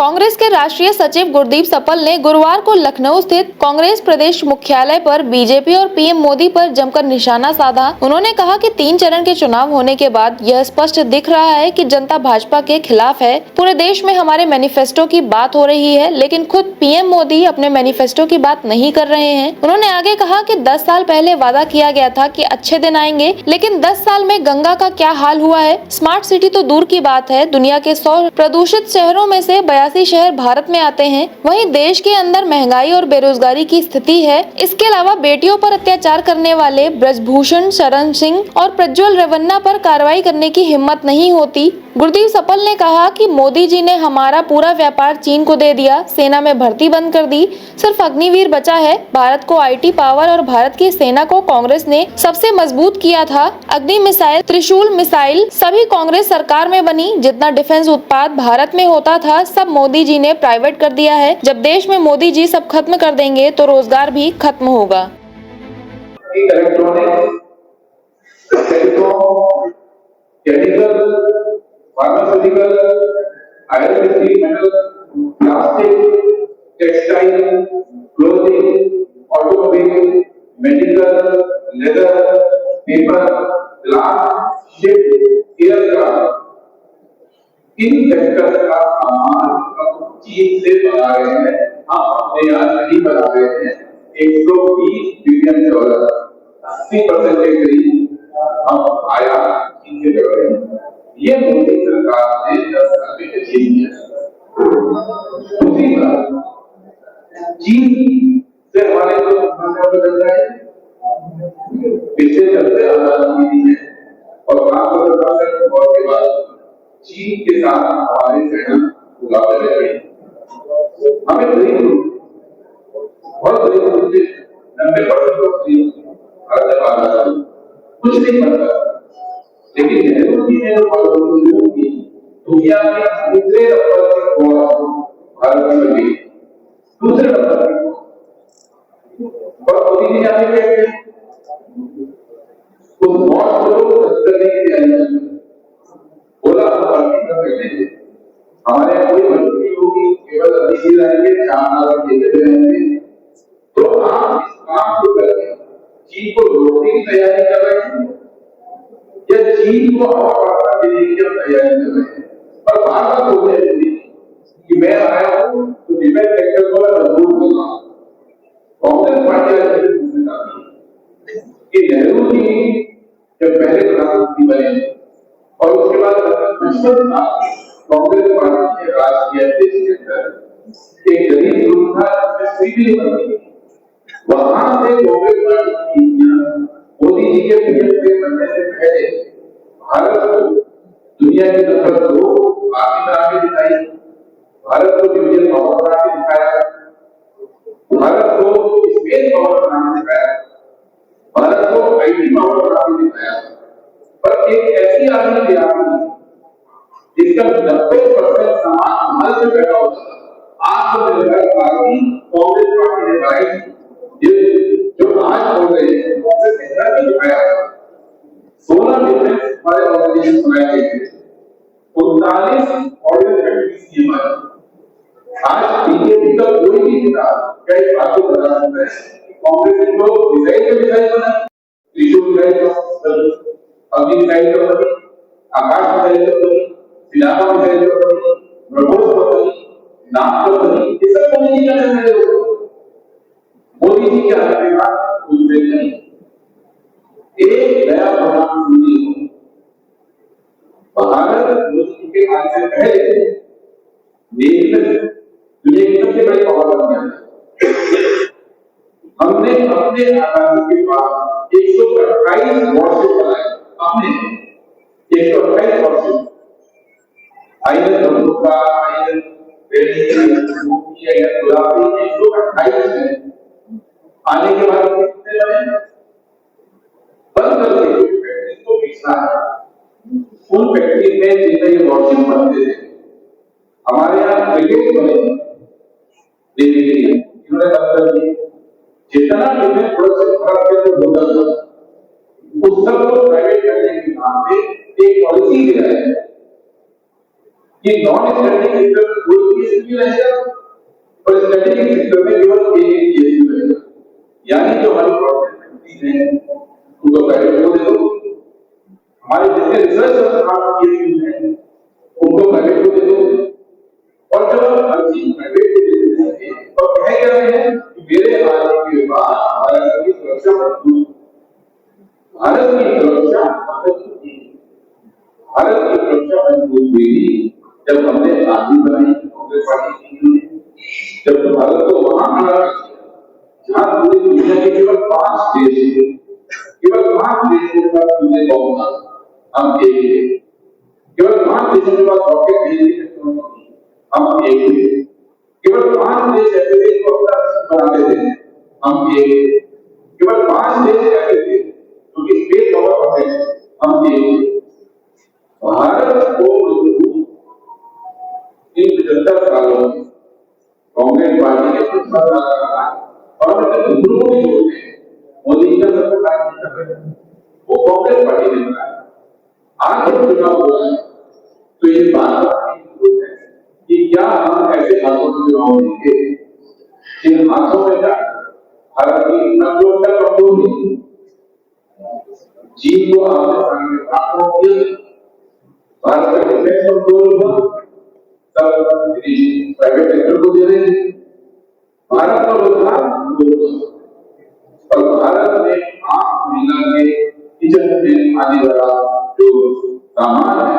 कांग्रेस के राष्ट्रीय सचिव गुरदीप सप्पल ने गुरुवार को लखनऊ स्थित कांग्रेस प्रदेश मुख्यालय पर बीजेपी और पीएम मोदी पर जमकर निशाना साधा। उन्होंने कहा कि 3 चरण के चुनाव होने के बाद यह स्पष्ट दिख रहा है कि जनता भाजपा के खिलाफ है। पूरे देश में हमारे मैनिफेस्टो की बात हो रही है, लेकिन खुद पीएम मोदी अपने मैनिफेस्टो की बात नहीं कर रहे हैं। उन्होंने आगे कहा कि 10 साल पहले वादा किया गया था कि अच्छे दिन आएंगे, लेकिन 10 साल में गंगा का क्या हाल हुआ है। स्मार्ट सिटी तो दूर की बात है, दुनिया के 100 प्रदूषित शहरों में से 82 शहर भारत में आते हैं। वहीं देश के अंदर महंगाई और बेरोजगारी की स्थिति है। इसके अलावा बेटियों पर अत्याचार करने वाले ब्रजभूषण शरण सिंह और प्रज्वल रेवन्ना पर कार्रवाई करने की हिम्मत नहीं होती। गुरदीप सप्पल ने कहा कि मोदी जी ने हमारा पूरा व्यापार चीन को दे दिया, सेना में भर्ती बंद कर दी, सिर्फ अग्निवीर बचा है। भारत को आईटी पावर और भारत की सेना को कांग्रेस ने सबसे मजबूत किया था। अग्नि मिसाइल, त्रिशूल मिसाइल सभी कांग्रेस सरकार में बनी। जितना डिफेंस उत्पाद भारत में होता था सब मोदी जी ने प्राइवेट कर दिया है। जब देश में मोदी जी सब खत्म कर देंगे तो रोजगार भी खत्म होगा। Pharmaceutical, iron steel metal, plastic, textile, clothing, automobile, medical, leather, paper, glass, ship, aircraft, इन सेक्टर्स का सामान अब चीन से मंगा रहे हैं। हम अपने यहाँ नहीं बना रहे हैं। $120 बिलियन 80% के करीब हम आयात चीन से कर रहे हैं। ये मोदी सरकार ने 10 साल में अचीव किया। दूसरी बात, चीन से हमारे जो संबंध बदल रहे हैं, पिछले चलते आजादी है और काम के बाद चीन के साथ हमारे सेना मुकाबले में गई। हमें बहुत बड़ी 90% कुछ नहीं पता, लेकिन नेहरू जी ने शुरू की दुनिया में दूसरे नंबर की भारत में बनी, दूसरे नंबर की और मोदी जी आगे गए उस मौत को करने की तैयारी बोला हमारे यहाँ कोई मंत्री होगी, केवल अतिथि रहेंगे, 4 देते रहेंगे। तो आप इस काम को करके चीन को रोकने की तैयारी कर रहे हैं या चीन को अवकाश देने की तैयारी कर रहे हैं। और बार-बार बोलते हैं कि मैं आया हूं तो डिफेंस सेक्टर को मैं मजबूत करूंगा। कांग्रेस पार्टी कि नेहरू जी जब पहले प्रधानमंत्री बने और उसके बाद कांग्रेस पार्टी ने राज किया देश के अंदर, एक गरीब ग्रुप था जिसमें सीधी बनी, वहां से कांग्रेस पार्टी की मोदी जी के पीएम बनने से पहले भारत को दुनिया की नफरत को आगे दिखाई, भारत को डिवीजन पावर बना के दिखाया, भारत को स्पेस पावर बना के दिखाया, भारत को आईटी पावर बना के दिखाया। पर एक ऐसी आदमी जिसका 90% सामान माल से पैदा होता था, आत्मनिर्भर भारत कांग्रेस पार्टी ने बनाई, जो आज हो रहे हैं कांग्रेस ने नहीं दिखाया। 16 डिफेंस हमारे ऑर्गेनाइजेशन बनाए गए थे, 39 ऑर्डिनल फैक्ट्रीज की बात। आज बीजेपी का कोई भी नेता कई बातों बता सकता है। कांग्रेस ने तो मिसाइल बनाई, त्रिशूल मिसाइल, अग्नि मिसाइल तो बनी, आकाश मिसाइल तो बनी, पिनाका मिसाइल तो बनी, ब्रह्मोस तो बनी, नाम तो बनी, ये सब तो नहीं कर रहे। मोदी जी के आने के बाद उनसे नहीं एक नया प्रधानमंत्री भारत मोदी जी के आने से पहले दुनिया की सबसे बड़ी पावर बन गया। हमने अपने आजादी के बाद 128 वॉरशिप बनाए, हमने 128 वॉरशिप, आईएनएस बंदूका, आईएनएस बेली, आईएनएस गुलाबी, 128 में आने के बाद कितने बने बंद कर दिए। फैक्ट्री को बेचना है, उन फैक्ट्री में जितने ये वॉरशिप बनते थे, हमारे यहाँ ब्रिगेड बने देने के लिए इन्होंने बंद कर दिए। जितना डिफेंस प्रोडक्शन भारत के अंदर होता था उस सब को प्राइवेट करने के नाम पे एक पॉलिसी दे रहे हैं कि नॉन स्टैटिक सेक्टर में कोई जीएसटी रहेगा और स्टैटिक सेक्टर में केवल एक जीएसटी रहेगा। यानी जो हमारी गवर्नमेंट है उनको प्राइवेट को दे दो, हमारे जितने रिसर्च संस्थान जीएसटी हैं उनको प्राइवेट को दे दो, और जब हर चीज प्राइवेट को दे देते हैं और कह क्या रहे हैं कि मेरे आने के बाद भारत की सुरक्षा मजबूत, भारत की सुरक्षा मजबूत हुई जब हमने आर्मी बनाई कांग्रेस पार्टी की, जब भारत को वहां खड़ा जहां पूरी दुनिया के केवल 5 देश थे, केवल 5 देशों का पूरे बॉम्ब हम एक थे, केवल 5 देशों के पास रॉकेट नहीं थे, हम एक थे, केवल 5 देश ऐसे थे जो अपना बनाते थे, हम एक थे, केवल 5 देश ऐसे थे जो कि स्पेस पावर करते थे, हम एक थे। भारत को इन 75 सालों में कांग्रेस पार्टी ने कुछ बदला करा और दूसरों को भी जोड़ते हैं। मोदी जी का सबको कार्य नहीं कर रहे, वो कांग्रेस पार्टी ने बनाया। आज जब चुनाव हुआ है तो ये बात है कि क्या हम ऐसे हाथों में चुनाव देंगे जिन हाथों में भारत की अर्थव्यवस्था कमजोर हुई, चीन को आपने सामने प्राप्त किया, भारत का डिफेंस कमजोर हुआ, तब प्राइवेट सेक्टर को दे रहे हैं। भारत का रोजगार और भारत में 8 महीना के किचन में आने वाला जो सामान है